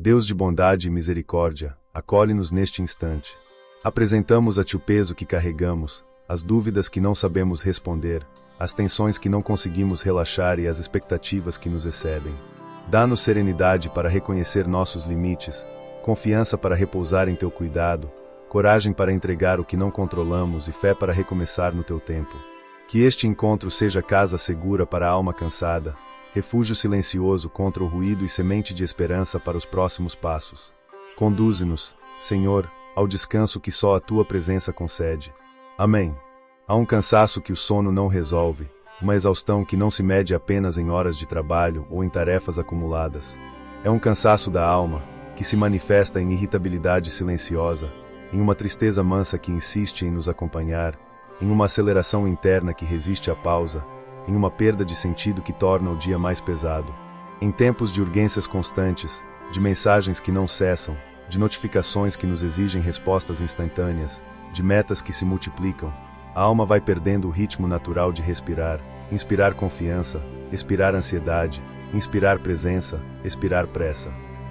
Deus de bondade e misericórdia, acolhe-nos neste instante. Apresentamos a Ti o peso que carregamos, as dúvidas que não sabemos responder, as tensões que não conseguimos relaxar e as expectativas que nos excedem. Dá-nos serenidade para reconhecer nossos limites, confiança para repousar em Teu cuidado, coragem para entregar o que não controlamos e fé para recomeçar no Teu tempo. Que este encontro seja casa segura para a alma cansada, refúgio silencioso contra o ruído e semente de esperança para os próximos passos. Conduze-nos, Senhor, ao descanso que só a Tua presença concede. Amém. Há um cansaço que o sono não resolve, uma exaustão que não se mede apenas em horas de trabalho ou em tarefas acumuladas. É um cansaço da alma, que se manifesta em irritabilidade silenciosa, em uma tristeza mansa que insiste em nos acompanhar, em uma aceleração interna que resiste à pausa, em uma perda de sentido que torna o dia mais pesado. Em tempos de urgências constantes, de mensagens que não cessam, de notificações que nos exigem respostas instantâneas, de metas que se multiplicam, a alma vai perdendo o ritmo natural de respirar, inspirar confiança, expirar ansiedade, inspirar presença, expirar pressa.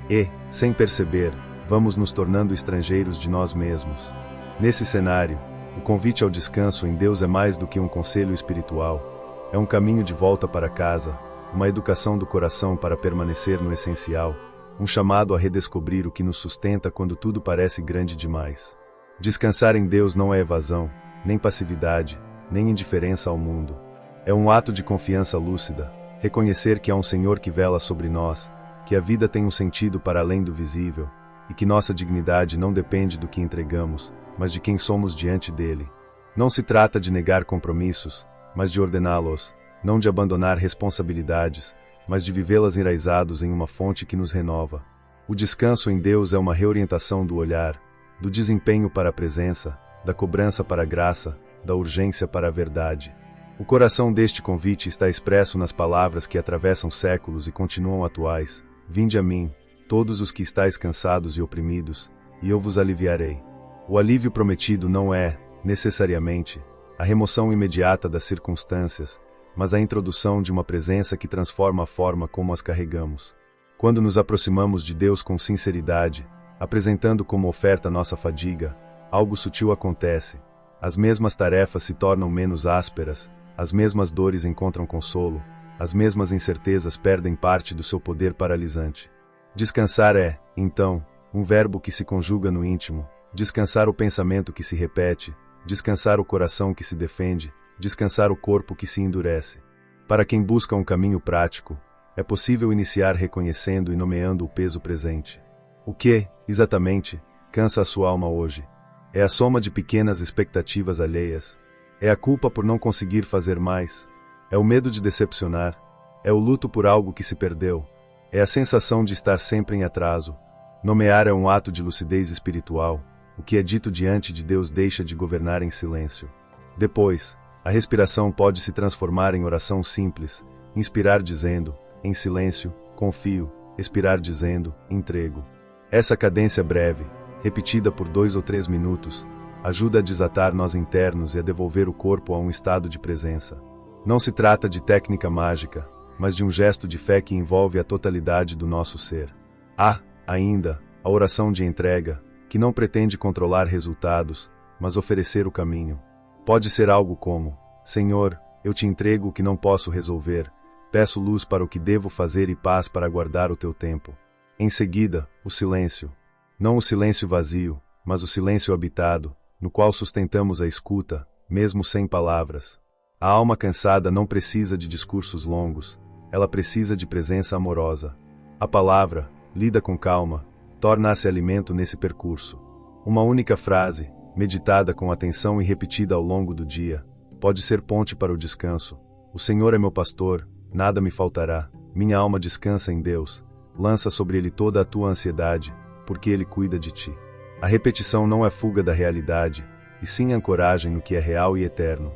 E, sem perceber, vamos nos tornando estrangeiros de nós mesmos. Nesse cenário, o convite ao descanso em Deus é mais do que um conselho espiritual. É um caminho de volta para casa, uma educação do coração para permanecer no essencial, um chamado a redescobrir o que nos sustenta quando tudo parece grande demais. Descansar em Deus não é evasão, nem passividade, nem indiferença ao mundo. É um ato de confiança lúcida, reconhecer que há um Senhor que vela sobre nós, que a vida tem um sentido para além do visível, e que nossa dignidade não depende do que entregamos, mas de quem somos diante dele. Não se trata de negar compromissos, mas de ordená-los, não de abandonar responsabilidades, mas de vivê-las enraizados em uma fonte que nos renova. O descanso em Deus é uma reorientação do olhar, do desempenho para a presença, da cobrança para a graça, da urgência para a verdade. O coração deste convite está expresso nas palavras que atravessam séculos e continuam atuais. Vinde a mim, todos os que estáis cansados e oprimidos, e eu vos aliviarei. O alívio prometido não é, necessariamente, a remoção imediata das circunstâncias, mas a introdução de uma presença que transforma a forma como as carregamos. Quando nos aproximamos de Deus com sinceridade, apresentando como oferta nossa fadiga, algo sutil acontece. As mesmas tarefas se tornam menos ásperas, as mesmas dores encontram consolo, as mesmas incertezas perdem parte do seu poder paralisante. Descansar é, então, um verbo que se conjuga no íntimo, descansar o pensamento que se repete, descansar o coração que se defende, descansar o corpo que se endurece. Para quem busca um caminho prático, é possível iniciar reconhecendo e nomeando o peso presente. O que, exatamente, cansa a sua alma hoje? É a soma de pequenas expectativas alheias. É a culpa por não conseguir fazer mais. É o medo de decepcionar. É o luto por algo que se perdeu. É a sensação de estar sempre em atraso. Nomear é um ato de lucidez espiritual. O que é dito diante de Deus deixa de governar em silêncio. Depois, a respiração pode se transformar em oração simples. Inspirar dizendo, em silêncio, confio. Expirar dizendo, entrego. Essa cadência breve, repetida por 2 ou 3 minutos, ajuda a desatar nós internos e a devolver o corpo a um estado de presença. Não se trata de técnica mágica, mas de um gesto de fé que envolve a totalidade do nosso ser. Há, ainda, a oração de entrega, que não pretende controlar resultados, mas oferecer o caminho. Pode ser algo como: Senhor, eu te entrego o que não posso resolver, peço luz para o que devo fazer e paz para aguardar o teu tempo. Em seguida, o silêncio. Não o silêncio vazio, mas o silêncio habitado, no qual sustentamos a escuta, mesmo sem palavras. A alma cansada não precisa de discursos longos, ela precisa de presença amorosa. A palavra, lida com calma, torna-se alimento nesse percurso. Uma única frase, meditada com atenção e repetida ao longo do dia, pode ser ponte para o descanso. O Senhor é meu pastor, nada me faltará. Minha alma descansa em Deus. Lança sobre ele toda a tua ansiedade, porque ele cuida de ti. A repetição não é fuga da realidade, e sim ancoragem no que é real e eterno.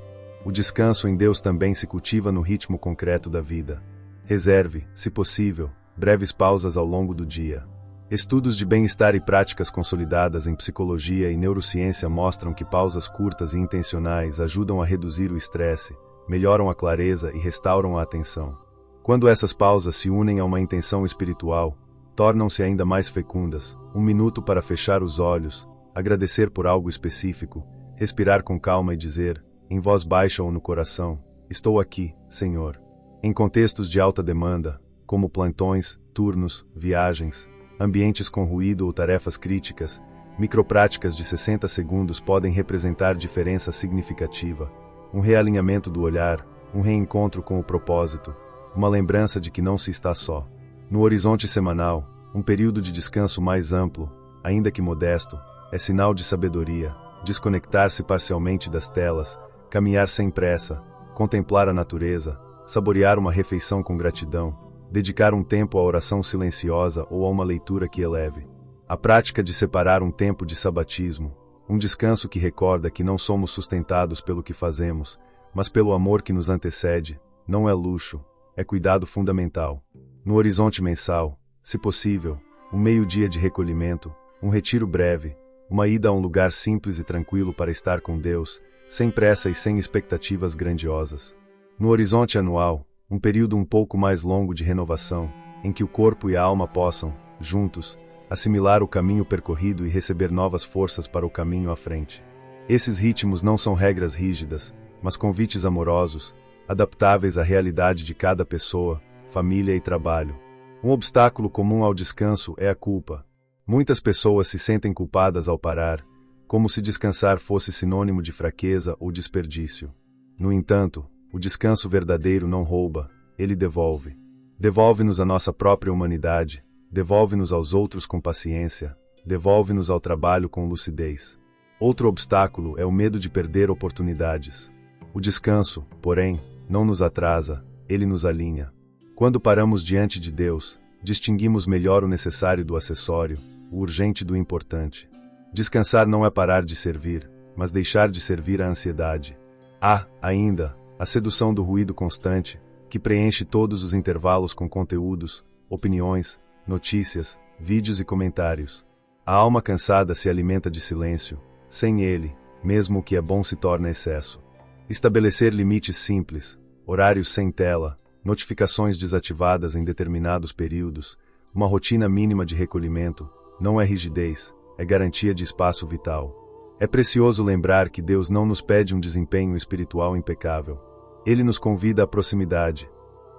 O descanso em Deus também se cultiva no ritmo concreto da vida. Reserve, se possível, breves pausas ao longo do dia. Estudos de bem-estar e práticas consolidadas em psicologia e neurociência mostram que pausas curtas e intencionais ajudam a reduzir o estresse, melhoram a clareza e restauram a atenção. Quando essas pausas se unem a uma intenção espiritual, tornam-se ainda mais fecundas. Um minuto para fechar os olhos, agradecer por algo específico, respirar com calma e dizer, em voz baixa ou no coração, estou aqui, Senhor. Em contextos de alta demanda, como plantões, turnos, viagens, ambientes com ruído ou tarefas críticas, micropráticas de 60 segundos podem representar diferença significativa. Um realinhamento do olhar, um reencontro com o propósito, uma lembrança de que não se está só. No horizonte semanal, um período de descanso mais amplo, ainda que modesto, é sinal de sabedoria, desconectar-se parcialmente das telas, caminhar sem pressa, contemplar a natureza, saborear uma refeição com gratidão, dedicar um tempo à oração silenciosa ou a uma leitura que eleve. A prática de separar um tempo de sabatismo, um descanso que recorda que não somos sustentados pelo que fazemos, mas pelo amor que nos antecede, não é luxo, é cuidado fundamental. No horizonte mensal, se possível, um meio-dia de recolhimento, um retiro breve, uma ida a um lugar simples e tranquilo para estar com Deus, sem pressa e sem expectativas grandiosas. No horizonte anual, um período um pouco mais longo de renovação, em que o corpo e a alma possam, juntos, assimilar o caminho percorrido e receber novas forças para o caminho à frente. Esses ritmos não são regras rígidas, mas convites amorosos, adaptáveis à realidade de cada pessoa, família e trabalho. Um obstáculo comum ao descanso é a culpa. Muitas pessoas se sentem culpadas ao parar, como se descansar fosse sinônimo de fraqueza ou desperdício. No entanto, o descanso verdadeiro não rouba, ele devolve. Devolve-nos a nossa própria humanidade, devolve-nos aos outros com paciência, devolve-nos ao trabalho com lucidez. Outro obstáculo é o medo de perder oportunidades. O descanso, porém, não nos atrasa, ele nos alinha. Quando paramos diante de Deus, distinguimos melhor o necessário do acessório, o urgente do importante. Descansar não é parar de servir, mas deixar de servir à ansiedade. Há, ainda, a sedução do ruído constante, que preenche todos os intervalos com conteúdos, opiniões, notícias, vídeos e comentários. A alma cansada se alimenta de silêncio. Sem ele, mesmo o que é bom se torna excesso. Estabelecer limites simples, horários sem tela, notificações desativadas em determinados períodos, uma rotina mínima de recolhimento, não é rigidez, é garantia de espaço vital. É precioso lembrar que Deus não nos pede um desempenho espiritual impecável. Ele nos convida à proximidade.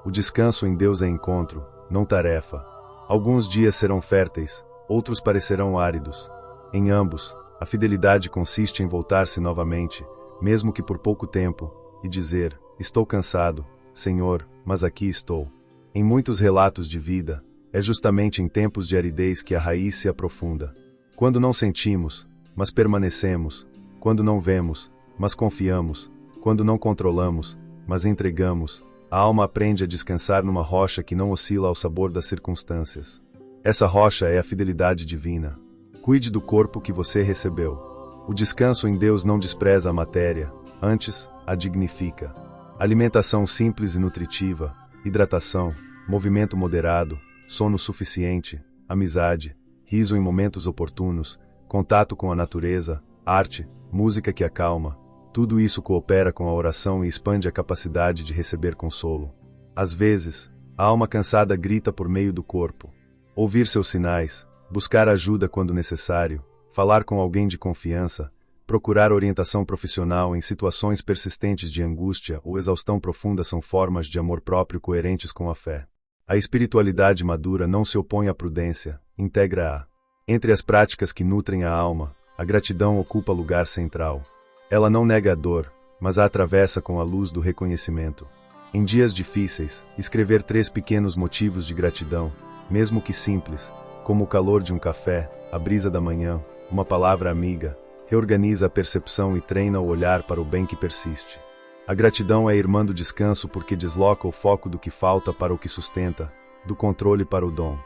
O descanso em Deus é encontro, não tarefa. Alguns dias serão férteis, outros parecerão áridos. Em ambos, a fidelidade consiste em voltar-se novamente, mesmo que por pouco tempo, e dizer, estou cansado, Senhor, mas aqui estou. Em muitos relatos de vida, é justamente em tempos de aridez que a raiz se aprofunda. Quando não sentimos, mas permanecemos, quando não vemos, mas confiamos, quando não controlamos, mas entregamos, a alma aprende a descansar numa rocha que não oscila ao sabor das circunstâncias. Essa rocha é a fidelidade divina. Cuide do corpo que você recebeu. O descanso em Deus não despreza a matéria, antes, a dignifica. Alimentação simples e nutritiva, hidratação, movimento moderado, sono suficiente, amizade, riso em momentos oportunos, contato com a natureza, arte, música que acalma, tudo isso coopera com a oração e expande a capacidade de receber consolo. Às vezes, a alma cansada grita por meio do corpo. Ouvir seus sinais, buscar ajuda quando necessário, falar com alguém de confiança, procurar orientação profissional em situações persistentes de angústia ou exaustão profunda são formas de amor próprio coerentes com a fé. A espiritualidade madura não se opõe à prudência, integra-a. Entre as práticas que nutrem a alma, a gratidão ocupa lugar central. Ela não nega a dor, mas a atravessa com a luz do reconhecimento. Em dias difíceis, escrever 3 pequenos motivos de gratidão, mesmo que simples, como o calor de um café, a brisa da manhã, uma palavra amiga, reorganiza a percepção e treina o olhar para o bem que persiste. A gratidão é irmã do descanso porque desloca o foco do que falta para o que sustenta, do controle para o dom.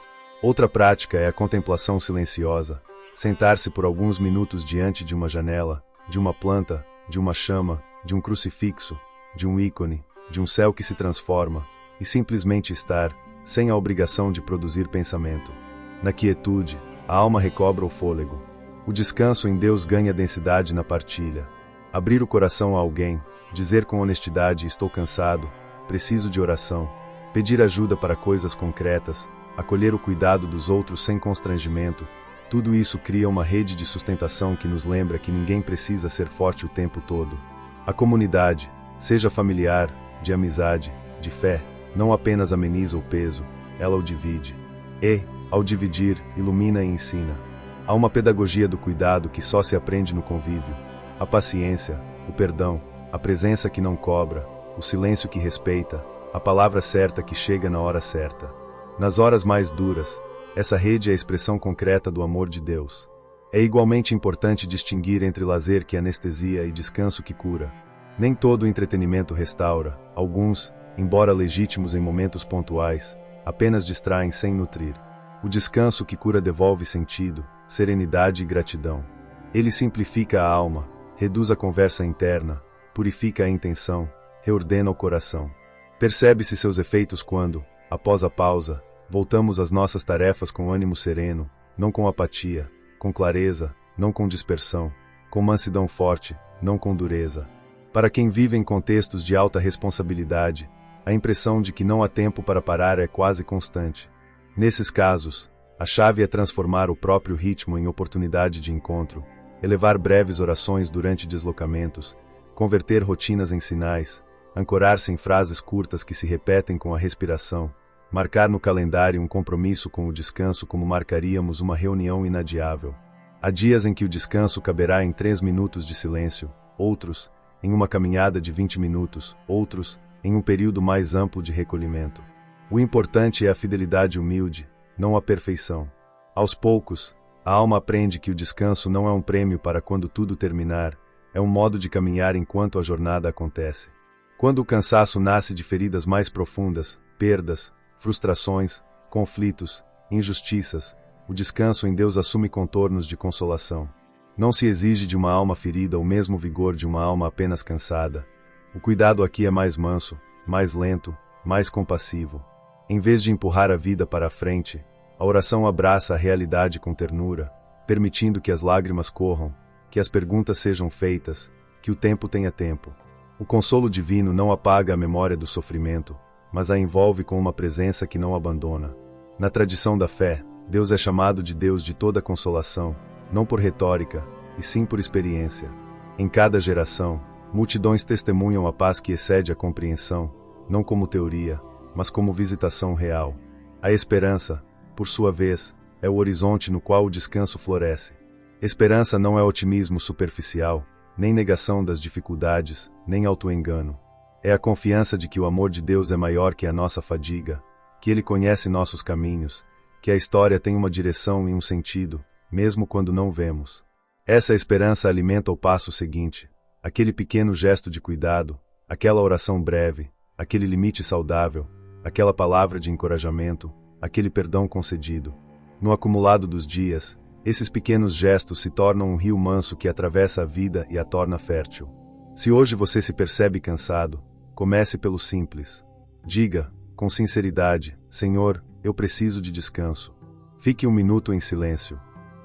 Outra prática é a contemplação silenciosa, sentar-se por alguns minutos diante de uma janela, de uma planta, de uma chama, de um crucifixo, de um ícone, de um céu que se transforma, e simplesmente estar, sem a obrigação de produzir pensamento. Na quietude, a alma recobra o fôlego. O descanso em Deus ganha densidade na partilha. Abrir o coração a alguém, dizer com honestidade estou cansado, preciso de oração, pedir ajuda para coisas concretas, acolher o cuidado dos outros sem constrangimento, tudo isso cria uma rede de sustentação que nos lembra que ninguém precisa ser forte o tempo todo. A comunidade, seja familiar, de amizade, de fé, não apenas ameniza o peso, ela o divide. E, ao dividir, ilumina e ensina. Há uma pedagogia do cuidado que só se aprende no convívio. A paciência, o perdão, a presença que não cobra, o silêncio que respeita, a palavra certa que chega na hora certa. Nas horas mais duras, essa rede é a expressão concreta do amor de Deus. É igualmente importante distinguir entre lazer que anestesia e descanso que cura. Nem todo entretenimento restaura, alguns, embora legítimos em momentos pontuais, apenas distraem sem nutrir. O descanso que cura devolve sentido, serenidade e gratidão. Ele simplifica a alma, reduz a conversa interna, purifica a intenção, reordena o coração. Percebe-se seus efeitos quando, após a pausa, voltamos às nossas tarefas com ânimo sereno, não com apatia, com clareza, não com dispersão, com mansidão forte, não com dureza. Para quem vive em contextos de alta responsabilidade, a impressão de que não há tempo para parar é quase constante. Nesses casos, a chave é transformar o próprio ritmo em oportunidade de encontro, elevar breves orações durante deslocamentos, converter rotinas em sinais, ancorar-se em frases curtas que se repetem com a respiração, marcar no calendário um compromisso com o descanso como marcaríamos uma reunião inadiável. Há dias em que o descanso caberá em 3 minutos de silêncio, outros, em uma caminhada de 20 minutos, outros, em um período mais amplo de recolhimento. O importante é a fidelidade humilde, não a perfeição. Aos poucos, a alma aprende que o descanso não é um prêmio para quando tudo terminar, é um modo de caminhar enquanto a jornada acontece. Quando o cansaço nasce de feridas mais profundas, perdas, frustrações, conflitos, injustiças, o descanso em Deus assume contornos de consolação. Não se exige de uma alma ferida o mesmo vigor de uma alma apenas cansada. O cuidado aqui é mais manso, mais lento, mais compassivo. Em vez de empurrar a vida para a frente, a oração abraça a realidade com ternura, permitindo que as lágrimas corram, que as perguntas sejam feitas, que o tempo tenha tempo. O consolo divino não apaga a memória do sofrimento, mas a envolve com uma presença que não abandona. Na tradição da fé, Deus é chamado de Deus de toda consolação, não por retórica, e sim por experiência. Em cada geração, multidões testemunham a paz que excede a compreensão, não como teoria, mas como visitação real. A esperança, por sua vez, é o horizonte no qual o descanso floresce. Esperança não é otimismo superficial, nem negação das dificuldades, nem autoengano. É a confiança de que o amor de Deus é maior que a nossa fadiga, que Ele conhece nossos caminhos, que a história tem uma direção e um sentido, mesmo quando não vemos. Essa esperança alimenta o passo seguinte, aquele pequeno gesto de cuidado, aquela oração breve, aquele limite saudável, aquela palavra de encorajamento, aquele perdão concedido. No acumulado dos dias, esses pequenos gestos se tornam um rio manso que atravessa a vida e a torna fértil. Se hoje você se percebe cansado, comece pelo simples. Diga, com sinceridade, Senhor, eu preciso de descanso. Fique 1 minuto em silêncio.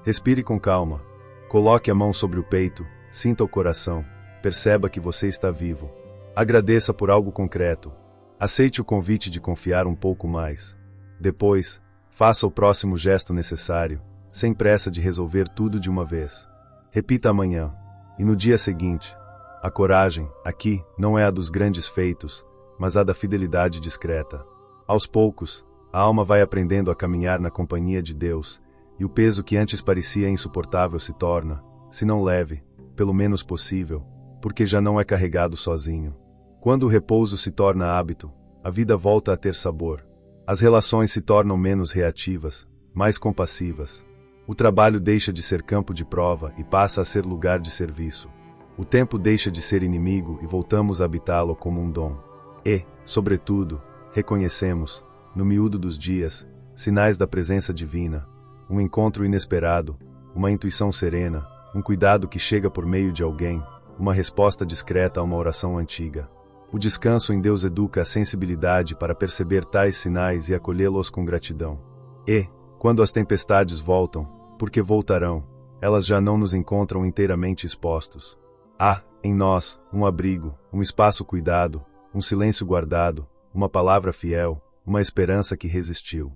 Respire com calma. Coloque a mão sobre o peito, sinta o coração, perceba que você está vivo. Agradeça por algo concreto. Aceite o convite de confiar um pouco mais. Depois, faça o próximo gesto necessário, sem pressa de resolver tudo de uma vez. Repita amanhã, e no dia seguinte. A coragem, aqui, não é a dos grandes feitos, mas a da fidelidade discreta. Aos poucos, a alma vai aprendendo a caminhar na companhia de Deus, e o peso que antes parecia insuportável se torna, se não leve, pelo menos possível, porque já não é carregado sozinho. Quando o repouso se torna hábito, a vida volta a ter sabor. As relações se tornam menos reativas, mais compassivas. O trabalho deixa de ser campo de prova e passa a ser lugar de serviço. O tempo deixa de ser inimigo e voltamos a habitá-lo como um dom. E, sobretudo, reconhecemos, no miúdo dos dias, sinais da presença divina, um encontro inesperado, uma intuição serena, um cuidado que chega por meio de alguém, uma resposta discreta a uma oração antiga. O descanso em Deus educa a sensibilidade para perceber tais sinais e acolhê-los com gratidão. E, quando as tempestades voltam, porque voltarão, elas já não nos encontram inteiramente expostos. Há, em nós, um abrigo, um espaço cuidado, um silêncio guardado, uma palavra fiel, uma esperança que resistiu.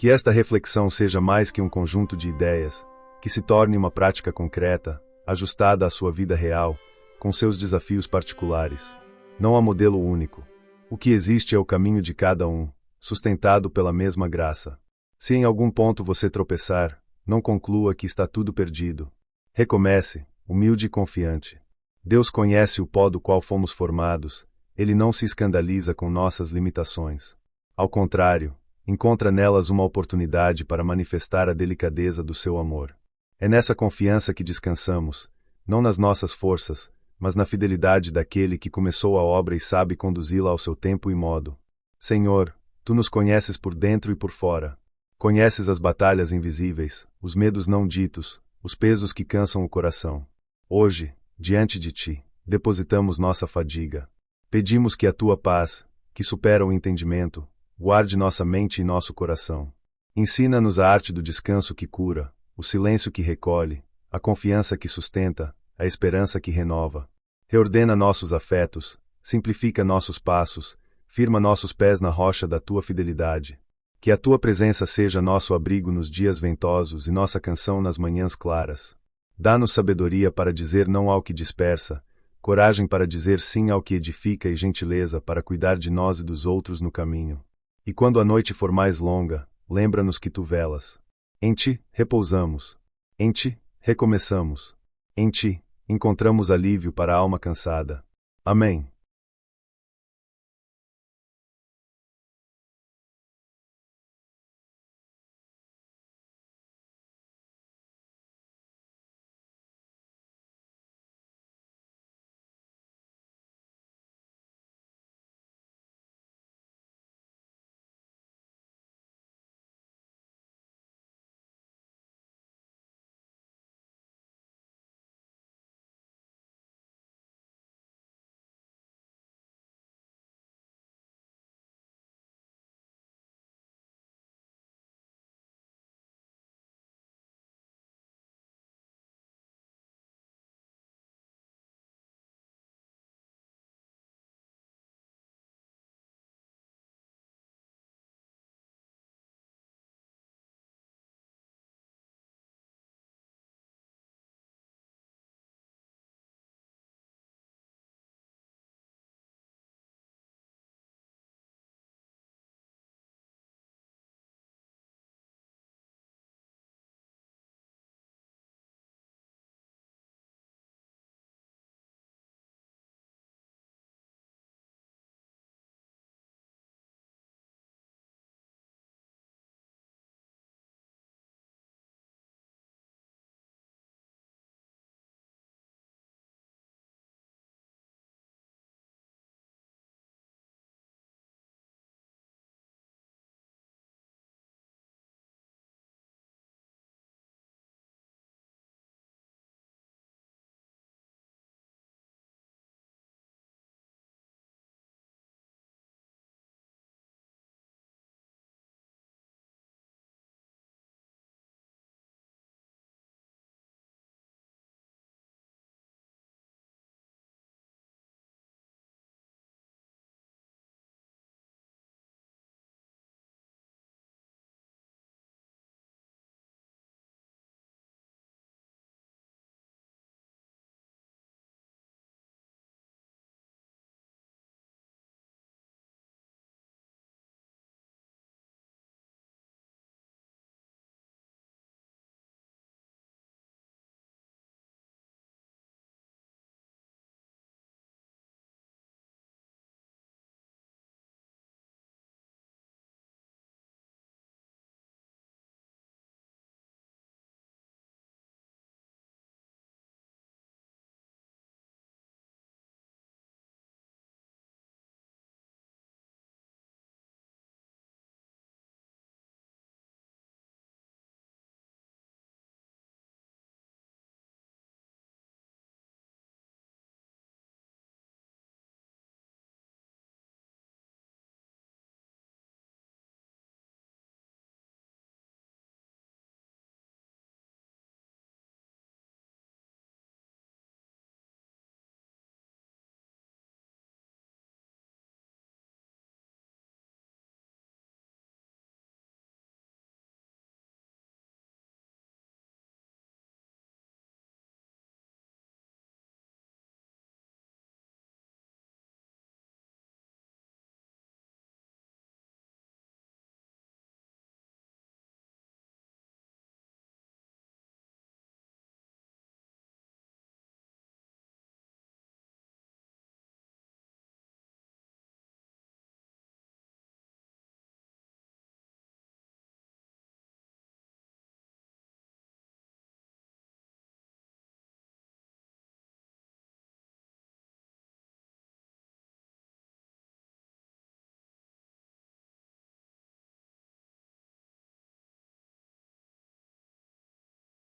Que esta reflexão seja mais que um conjunto de ideias, que se torne uma prática concreta, ajustada à sua vida real, com seus desafios particulares. Não há modelo único. O que existe é o caminho de cada um, sustentado pela mesma graça. Se em algum ponto você tropeçar, não conclua que está tudo perdido. Recomece, humilde e confiante. Deus conhece o pó do qual fomos formados, Ele não se escandaliza com nossas limitações. Ao contrário, encontra nelas uma oportunidade para manifestar a delicadeza do seu amor. É nessa confiança que descansamos, não nas nossas forças, mas na fidelidade daquele que começou a obra e sabe conduzi-la ao seu tempo e modo. Senhor, Tu nos conheces por dentro e por fora. Conheces as batalhas invisíveis, os medos não ditos, os pesos que cansam o coração. Hoje, diante de Ti, depositamos nossa fadiga. Pedimos que a Tua paz, que supera o entendimento, guarde nossa mente e nosso coração. Ensina-nos a arte do descanso que cura, o silêncio que recolhe, a confiança que sustenta, a esperança que renova. Reordena nossos afetos, simplifica nossos passos, firma nossos pés na rocha da Tua fidelidade. Que a Tua presença seja nosso abrigo nos dias ventosos e nossa canção nas manhãs claras. Dá-nos sabedoria para dizer não ao que dispersa, coragem para dizer sim ao que edifica e gentileza para cuidar de nós e dos outros no caminho. E quando a noite for mais longa, lembra-nos que Tu velas. Em Ti, repousamos. Em Ti, recomeçamos. Em Ti, encontramos alívio para a alma cansada. Amém.